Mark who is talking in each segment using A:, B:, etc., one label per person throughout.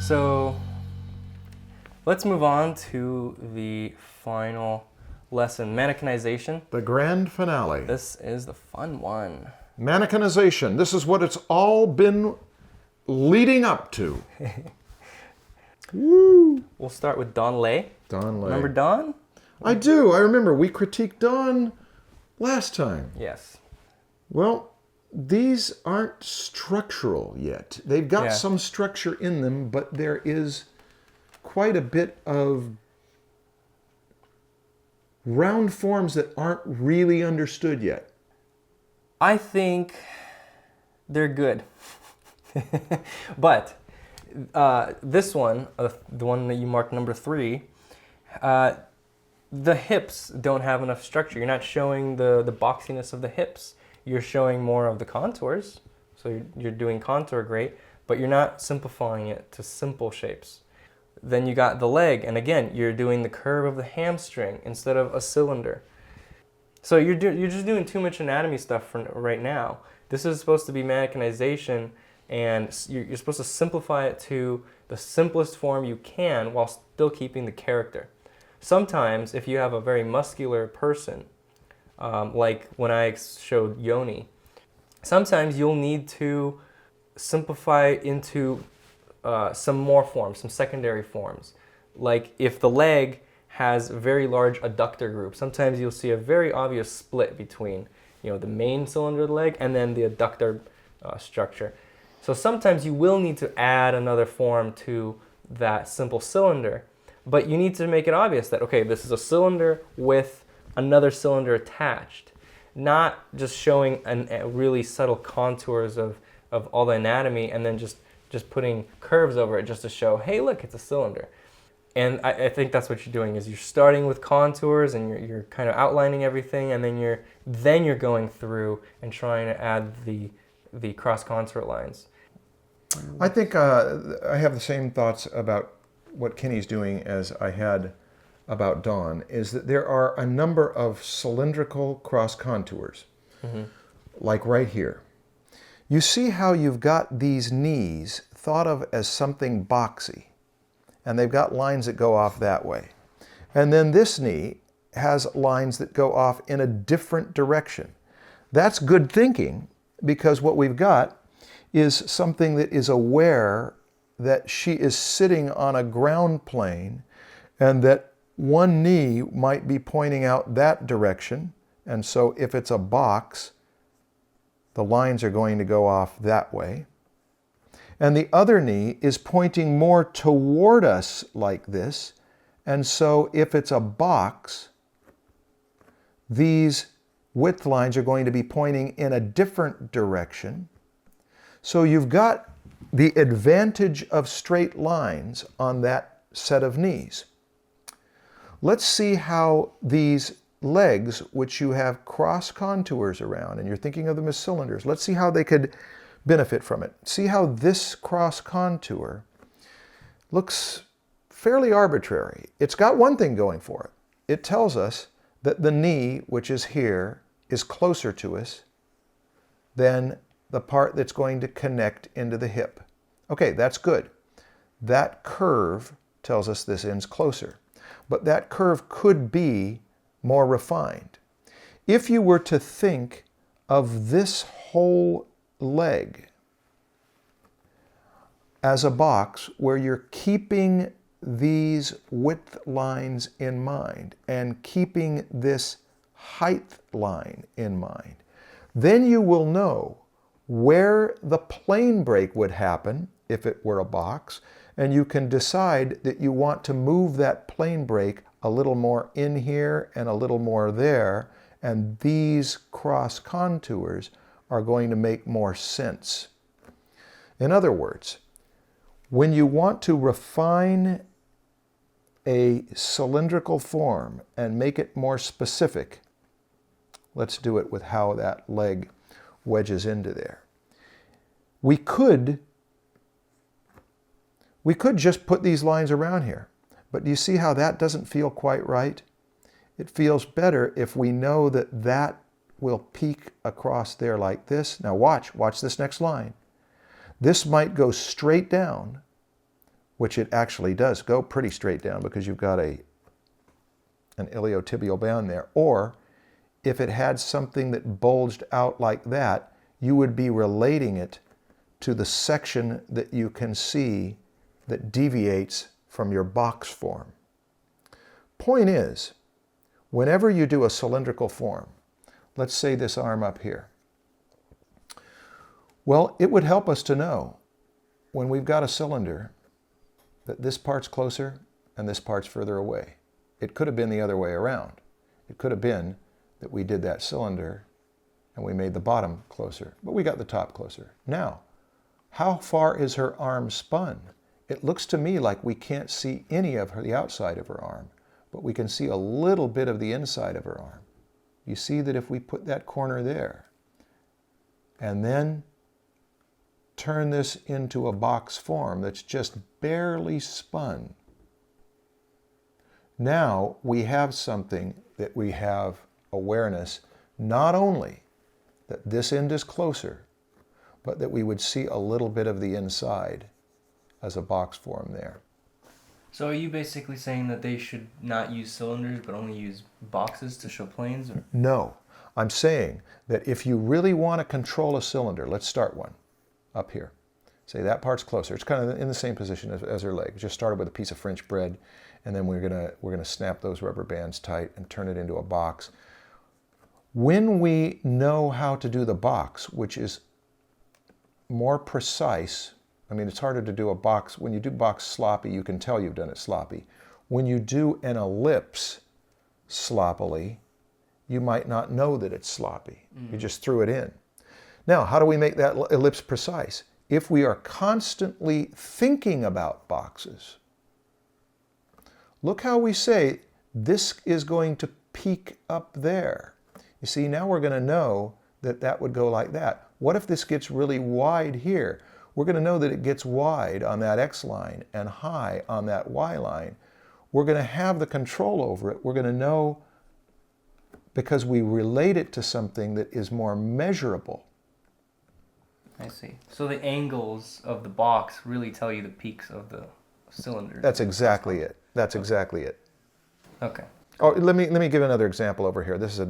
A: So let's move on to the final lesson, mannequinization.
B: The grand finale.
A: This is the fun one.
B: Mannequinization. This is what it's all been leading up to. Woo!
A: We'll start with Don Lay.
B: Don Lay.
A: Remember Don?
B: I do. I remember. We critiqued Don last time.
A: Yes.
B: Well, these aren't structural yet. They've got some structure in them, but there is quite a bit of round forms that aren't really understood yet.
A: I think they're good. But this one, the one that you marked number 3, the hips don't have enough structure. You're not showing the boxiness of the hips. You're showing more of the contours. So you're doing contour great, but you're not simplifying it to simple shapes. Then you got the leg, and again, you're doing the curve of the hamstring instead of a cylinder. So you're just doing too much anatomy stuff for right now. This is supposed to be mannequinization, and you're supposed to simplify it to the simplest form you can while still keeping the character. Sometimes, if you have a very muscular person, like when I showed Yoni, sometimes you'll need to simplify into some more forms, some secondary forms. Like if the leg has very large adductor groups, sometimes you'll see a very obvious split between the main cylinder of the leg and then the adductor structure. So sometimes you will need to add another form to that simple cylinder, but you need to make it obvious that, okay, this is a cylinder with another cylinder attached, not just showing really subtle contours of all the anatomy and then just putting curves over it just to show, hey, look, it's a cylinder. And I think that's what you're doing, is you're starting with contours and you're kind of outlining everything, and then you're going through and trying to add the cross contour lines.
B: I think I have the same thoughts about what Kenny's doing as I had about Don, is that there are a number of cylindrical cross contours, like right here. You see how you've got these knees thought of as something boxy, and they've got lines that go off that way. And then this knee has lines that go off in a different direction. That's good thinking, because what we've got is something that is aware that she is sitting on a ground plane and that one knee might be pointing out that direction. And so if it's a box, the lines are going to go off that way. And the other knee is pointing more toward us like this. And so if it's a box, these width lines are going to be pointing in a different direction. So you've got the advantage of straight lines on that set of knees. Let's see how these legs, which you have cross contours around, and you're thinking of them as cylinders, let's see how they could benefit from it. See how this cross contour looks fairly arbitrary. It's got one thing going for it. It tells us that the knee, which is here, is closer to us than the part that's going to connect into the hip. Okay, that's good. That curve tells us this end's closer. But that curve could be more refined. If you were to think of this whole leg as a box where you're keeping these width lines in mind and keeping this height line in mind, then you will know where the plane break would happen if it were a box, and you can decide that you want to move that plane break a little more in here and a little more there, and these cross contours are going to make more sense. In other words, when you want to refine a cylindrical form and make it more specific, let's do it with how that leg wedges into there. We could just put these lines around here, but do you see how that doesn't feel quite right? It feels better if we know that that will peak across there like this. Now watch this next line. This might go straight down, which it actually does go pretty straight down because you've got an iliotibial band there, or if it had something that bulged out like that, you would be relating it to the section that you can see that deviates from your box form. Point is, whenever you do a cylindrical form, let's say this arm up here, well, it would help us to know when we've got a cylinder that this part's closer and this part's further away. It could have been the other way around. It could have been that we did that cylinder and we made the bottom closer, but we got the top closer. Now, how far is her arm spun? It looks to me like we can't see any of the outside of her arm, but we can see a little bit of the inside of her arm. You see that if we put that corner there and then turn this into a box form that's just barely spun, now we have something that we have awareness, not only that this end is closer, but that we would see a little bit of the inside as a box form there.
A: So are you basically saying that they should not use cylinders but only use boxes to show planes? Or?
B: No, I'm saying that if you really want to control a cylinder, let's start one up here. Say that part's closer. It's kind of in the same position as her leg. Just started with a piece of French bread, and then we're gonna snap those rubber bands tight and turn it into a box. When we know how to do the box, which is more precise, I mean, it's harder to do a box. When you do box sloppy, you can tell you've done it sloppy. When you do an ellipse sloppily, you might not know that it's sloppy. You just threw it in. Now, how do we make that ellipse precise? If we are constantly thinking about boxes, look how we say this is going to peak up there. You see, now we're going to know that that would go like that. What if this gets really wide here? We're going to know that it gets wide on that X line and high on that Y line. We're going to have the control over it. We're going to know because we relate it to something that is more measurable.
A: I see. So the angles of the box really tell you the peaks of the cylinder.
B: That's exactly it. That's exactly it.
A: Okay.
B: Oh, let me give another example over here. This is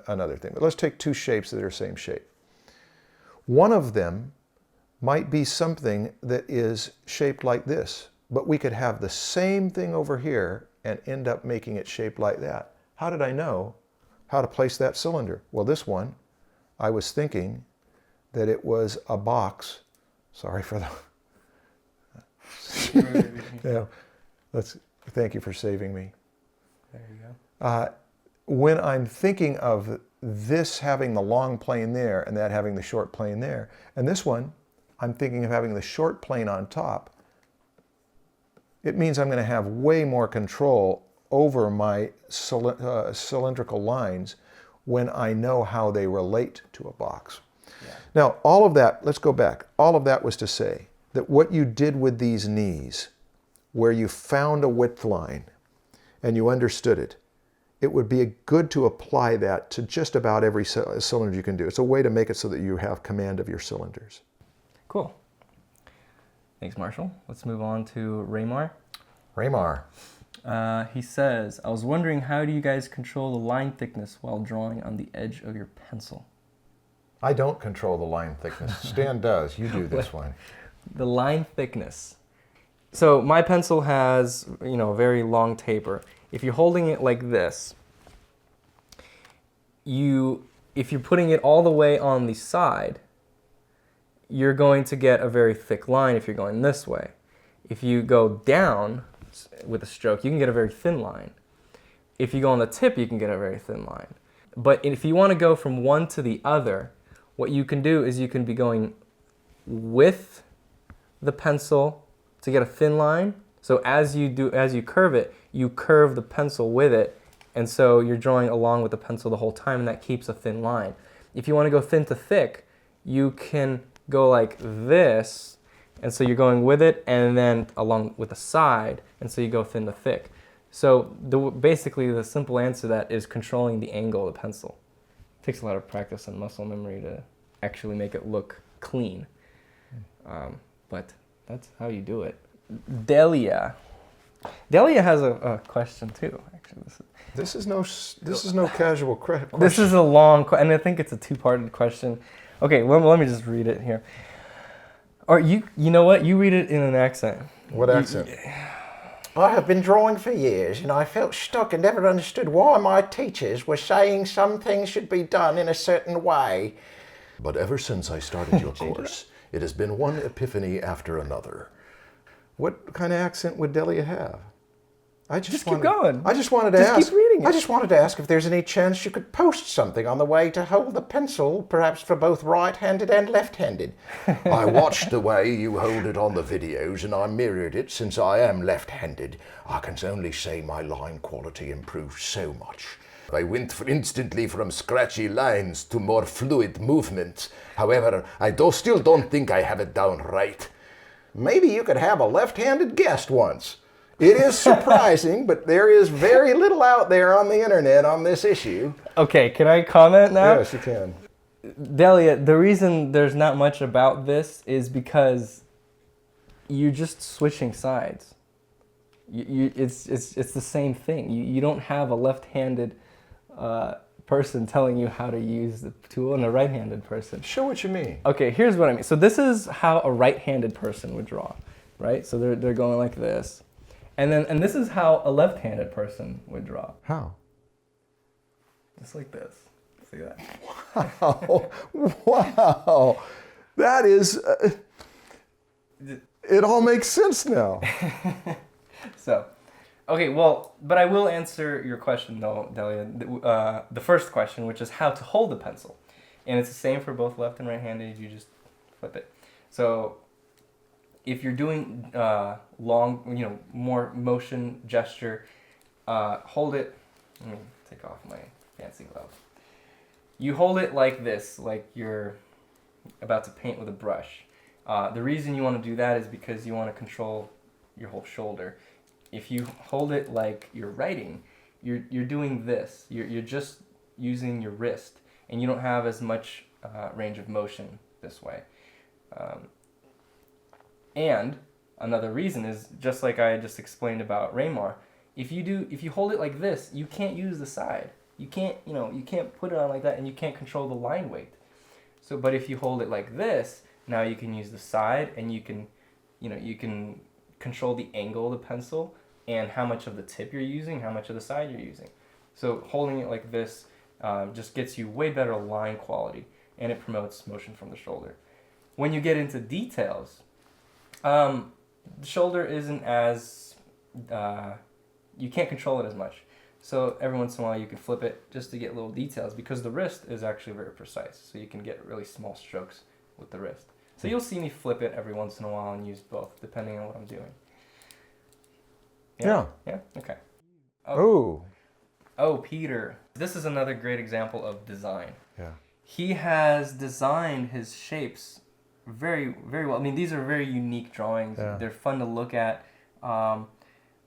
B: another thing. But let's take two shapes that are same shape. One of them might be something that is shaped like this, but we could have the same thing over here and end up making it shaped like that. How did I know how to place that cylinder? Well, this one, I was thinking that it was a box. Sorry for the... yeah, thank you for saving me.
A: There you go.
B: When I'm thinking of this having the long plane there and that having the short plane there, and this one, I'm thinking of having the short plane on top, it means I'm going to have way more control over my cylindrical lines when I know how they relate to a box. Yeah. Now, all of that, let's go back. All of that was to say that what you did with these knees, where you found a width line and you understood it, it would be good to apply that to just about every cylinder you can do. It's a way to make it so that you have command of your cylinders.
A: Cool. Thanks, Marshall. Let's move on to Remar.
B: Remar.
A: He says, I was wondering, how do you guys control the line thickness while drawing on the edge of your pencil?
B: I don't control the line thickness. Stan does. You do this one.
A: The line thickness. So my pencil has, a very long taper. If you're holding it like this, if you're putting it all the way on the side, you're going to get a very thick line if you're going this way. If you go down with a stroke, you can get a very thin line. If you go on the tip, you can get a very thin line. But if you want to go from one to the other, what you can do is you can be going with the pencil to get a thin line. So as you curve it, you curve the pencil with it, and so you're drawing along with the pencil the whole time, and that keeps a thin line. If you want to go thin to thick, you can go like this, and so you're going with it and then along with the side, and so you go thin to thick. So basically the simple answer to that is controlling the angle of the pencil. It takes a lot of practice and muscle memory to actually make it look clean. But that's how you do it. Delia. Delia has a question too. Actually,
B: This is no casual question.
A: this is a long and I think it's a two-parted question. Okay, let me just read it here. Or you know what? You read it in an accent.
B: What accent?
C: I have been drawing for years, and I felt stuck and never understood why my teachers were saying some things should be done in a certain way.
D: But ever since I started your course, it has been one epiphany after another.
B: What kind of accent would Delia have?
A: Just keep going.
B: I just wanted to
A: Just
B: ask.
A: keep reading it.
C: I just wanted to ask if there's any chance you could post something on the way to hold the pencil, perhaps for both right-handed and left-handed.
D: I watched the way you hold it on the videos and I mirrored it since I am left-handed. I can only say my line quality improved so much. I went instantly from scratchy lines to more fluid movements. However, I still don't think I have it down right.
C: Maybe you could have a left-handed guest once. It is surprising, but there is very little out there on the internet on this issue.
A: Okay, can I comment now?
B: Yes, you can.
A: Delia, the reason there's not much about this is because you're just switching sides. It's the same thing. You don't have a left-handed person telling you how to use the tool and a right-handed person.
B: Show what you mean.
A: Okay, here's what I mean. So this is how a right-handed person would draw, right? So they're going like this. And this is how a left-handed person would draw.
B: How?
A: Just like this. See that?
B: Wow. Wow. That is... it all makes sense now.
A: So, okay, well, but I will answer your question though, Delia. The first question, which is how to hold the pencil. And it's the same for both left and right-handed. You just flip it. So if you're doing long, more motion gesture, hold it. Let me take off my fancy gloves. You hold it like this, like you're about to paint with a brush. The reason you want to do that is because you want to control your whole shoulder. If you hold it like you're writing, you're doing this. You're just using your wrist, and you don't have as much range of motion this way. And another reason is, just like I just explained about Remar, if you hold it like this, you can't use the side. You can't put it on like that, and you can't control the line weight. So, but if you hold it like this, now you can use the side, and you can control the angle of the pencil and how much of the tip you're using, how much of the side you're using. So holding it like this just gets you way better line quality, and it promotes motion from the shoulder. When you get into details, the shoulder isn't as, you can't control it as much. So every once in a while you can flip it just to get little details, because the wrist is actually very precise. So you can get really small strokes with the wrist. So you'll see me flip it every once in a while and use both, depending on what I'm doing.
B: Yeah.
A: Yeah? Okay.
B: Oh,
A: Peter. This is another great example of design.
B: yeah.
A: He has designed his shapes very, very well. I mean, these are very unique drawings.
B: Yeah.
A: They're fun to look at.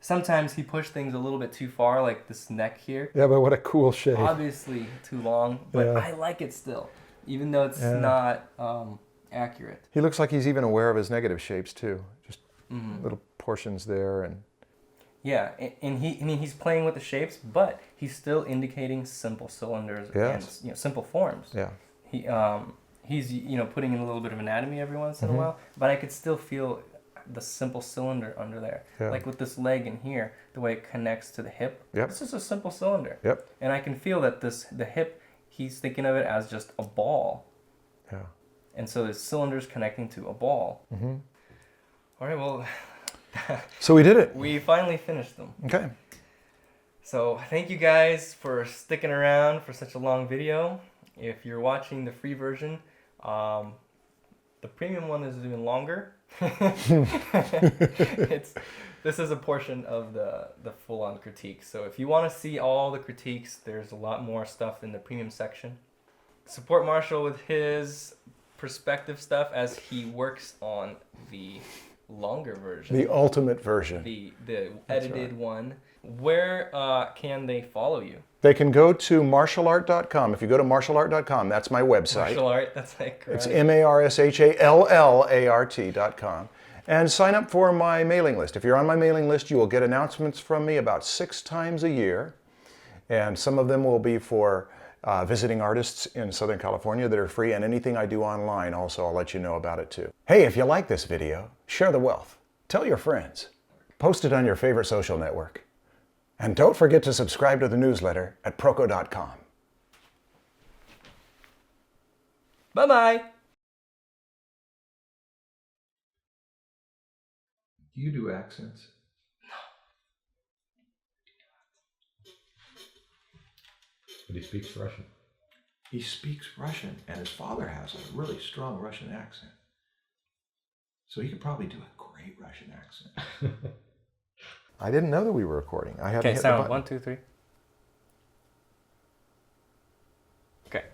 A: Sometimes he pushed things a little bit too far, like this neck here.
B: Yeah, but what a cool shape.
A: Obviously too long, but
B: Yeah.
A: I like it still, even though it's
B: Yeah.
A: not accurate.
B: He looks like he's even aware of his negative shapes too. Just little portions there, and
A: Yeah, and he's playing with the shapes, but he's still indicating simple cylinders
B: Yes.
A: and simple forms.
B: yeah.
A: He's putting in a little bit of anatomy every once in a while, but I could still feel the simple cylinder under there.
B: Yeah.
A: Like with this leg in here, the way it connects to the hip.
B: Yep.
A: This is a simple cylinder.
B: Yep.
A: And I can feel that the hip, he's thinking of it as just a ball.
B: Yeah.
A: And so the cylinder's connecting to a ball.
B: Mm-hmm.
A: All right, well,
B: So we did it.
A: we finally finished them.
B: Okay.
A: So thank you guys for sticking around for such a long video. If you're watching the free version, the premium one is even longer. This is a portion of the full-on critique. So if you want to see all the critiques, there's a lot more stuff in the premium section. Support Marshall with his perspective stuff as he works on the longer version.
B: The ultimate version.
A: The edited one. Where can they follow you?
B: They can go to martialart.com. If you go to martialart.com, that's my website.
A: Martial art, that's like
B: It's
A: karate.
B: marshallart.com. And sign up for my mailing list. If you're on my mailing list, you will get announcements from me about 6 times a year. And some of them will be for visiting artists in Southern California that are free, and anything I do online also, I'll let you know about it too. Hey, if you like this video, share the wealth. Tell your friends. Post it on your favorite social network. And don't forget to subscribe to the newsletter at Proko.com.
A: Bye-bye.
B: Do you do accents?
E: But he speaks Russian.
B: He speaks Russian, and his father has a really strong Russian accent. So he could probably do a great Russian accent. I didn't know that we were recording. I had to
A: Okay,
B: hit the
A: sound
B: button.
A: 1, 2, 3. Okay.